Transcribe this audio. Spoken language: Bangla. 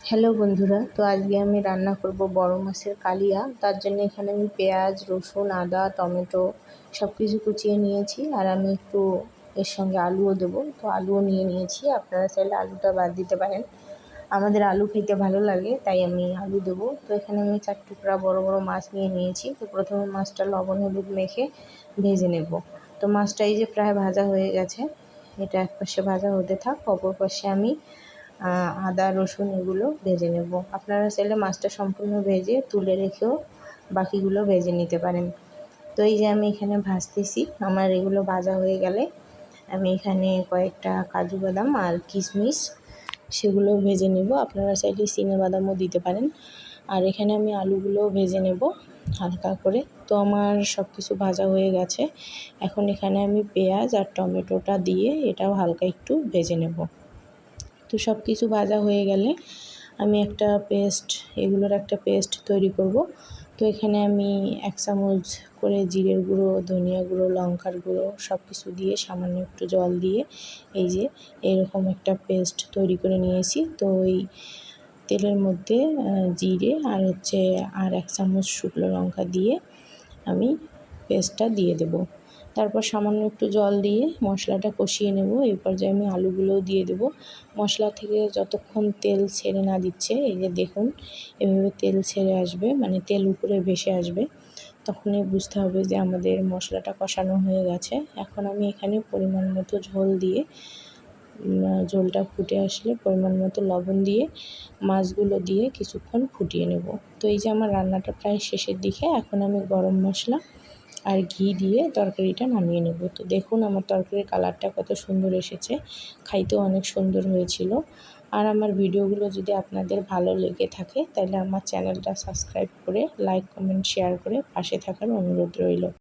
হ্যালো বন্ধুরা, তো আজকে আমি রান্না করব বড় মাছের কালিয়া। তার জন্য এখানে আমি পেঁয়াজ, রসুন, আদা, টমেটো সব কিছু কুচিয়ে নিয়েছি। আর আমি একটু এর সঙ্গে আলুও দেবো, তো আলুও নিয়ে নিয়েছি। আপনারা চাইলে আলুটা বাদ দিতে পারেন, আমাদের আলু খেতে ভালো লাগে তাই আমি আলু দেবো। তো এখানে আমি 4 টুকরা বড় বড় মাছ নিয়ে নিয়েছি। তো প্রথমে মাছটা লবণ হলুদ মেখে ভেজে নেব। তো মাছটা এই যে প্রায় ভাজা হয়ে গেছে, এটা এক পাশে ভাজা হতে থাক, অপর পাশে আমি আদা রসুন এগুলো ভেজে নেব। আপনারা চাইলে মাছটা সম্পূর্ণ ভেজে তুলে রেখেও বাকিগুলো ভেজে নিতে পারেন। তো এই যে আমি এখানে ভাজতেছি, আমার এগুলো ভাজা হয়ে গেলে আমি এখানে কয়েকটা কাজু বাদাম আর কিশমিশ সেগুলো ভেজে নেব। আপনারা চাইলে চিনেবাদামও দিতে পারেন। আর এখানে আমি আলুগুলোও ভেজে নেব হালকা করে। তো আমার সব কিছু ভাজা হয়ে গেছে। এখন এখানে আমি পেঁয়াজ আর টমেটোটা দিয়ে এটাও হালকা একটু ভেজে নেব। তো সব কিছু ভাজা হয়ে গেলে আমি এগুলোর একটা পেস্ট তৈরি করব। তো এখানে আমি 1 চামচ করে জিরের গুঁড়ো, ধনিয়া গুঁড়ো, লঙ্কার গুঁড়ো সব কিছু দিয়ে সামান্য একটু জল দিয়ে এই যে এরকম একটা পেস্ট তৈরি করে নিয়েছি। তো ওই তেলের মধ্যে জিরে আর 1 চামচ শুকনো লঙ্কা দিয়ে আমি পেস্টটা দিয়ে দেব। তারপর সামান্য একটু জল দিয়ে মশলাটা কষিয়ে নেব। এই পর্যায়ে আমি আলুগুলোও দিয়ে দেব। মশলা থেকে যতক্ষণ তেল ছেড়ে না দিচ্ছে, এই যে দেখুন এভাবে তেল ছেড়ে আসবে, মানে তেল উপরে ভেসে আসবে, তখনই বুঝতে হবে যে আমাদের মশলাটা কষানো হয়ে গেছে। এখন আমি এখানে পরিমাণ মতো ঝোল দিয়ে, ঝোলটা ফুটে আসলে পরিমাণ মতো লবণ দিয়ে মাছগুলো দিয়ে কিছুক্ষণ ফুটিয়ে নেব। তো এই যে আমার রান্নাটা প্রায় শেষের দিকে, এখন আমি গরম মশলা আর ঘি দিয়ে তরকারিটা নামিয়ে নেব। তো দেখুন আমার তরকারির কালারটা কত সুন্দর এসেছে, খাইতেও অনেক সুন্দর হয়েছিল। আর আমার ভিডিওগুলো যদি আপনাদের ভালো লেগে থাকে তাহলে আমার চ্যানেলটা সাবস্ক্রাইব করে লাইক কমেন্ট শেয়ার করে পাশে থাকার অনুরোধ রইল।